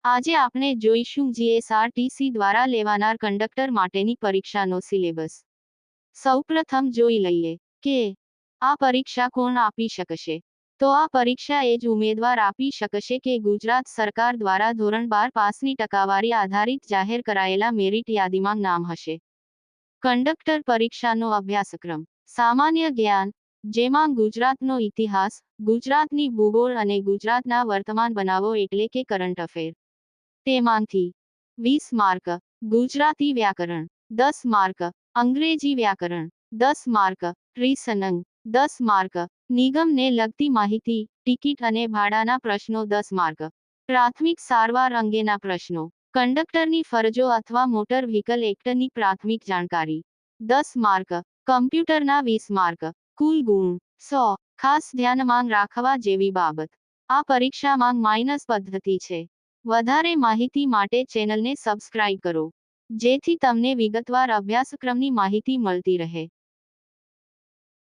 આજે આપણે જોઈશું જીએસઆરટીસી દ્વારા લેવાનાર કંડક્ટર માટેની પરીક્ષાનો સિલેબસ. સૌપ્રથમ જોઈ લઈએ કે આ પરીક્ષા કોણ આપી શકશે. તો આ પરીક્ષા એ જ ઉમેદવાર આપી શકશે કે ગુજરાત સરકાર દ્વારા ધોરણ 12 પાસની ટકાવારી આધારિત જાહેર કરાયેલા મેરિટ યાદીમાં નામ હશે. કંડક્ટર પરીક્ષાનો અભ્યાસક્રમ: સામાન્ય જ્ઞાન, જેમાં ગુજરાતનો ઇતિહાસ, ગુજરાતની ભૂગોળ અને ગુજરાતના વર્તમાન બનાવો એટલે કે કરંટ અફેર. તેમાંથી 20 માર્ક ગુજરાતી વ્યાકરણ, 10 માર્ક અંગ્રેજી વ્યાકરણ, 10 માર્ક રીસનંગ, 10 માર્ક નિગમને લગતી માહિતી, ટિકિટ અને ભાડાના પ્રશ્નો, 10 માર્ક પ્રાથમિક સારવાર અંગેના પ્રશ્નો, કંડક્ટરની ફરજો અથવા મોટર વ્હીકલ એક્ટની પ્રાથમિક જાણકારી, 10 માર્ક કમ્પ્યુટરના 20 માર્ક, કુલ ગુણ 100. ખાસ ધ્યાનમાં રાખવા જેવી બાબત: આ પરીક્ષામાં માઇનસ પદ્ધતિ છે. વધારે માહિતી માટે ચેનલને સબસ્ક્રાઇબ કરો, જેથી તમને વિગતવાર અભ્યાસક્રમની માહિતી મળતી રહે.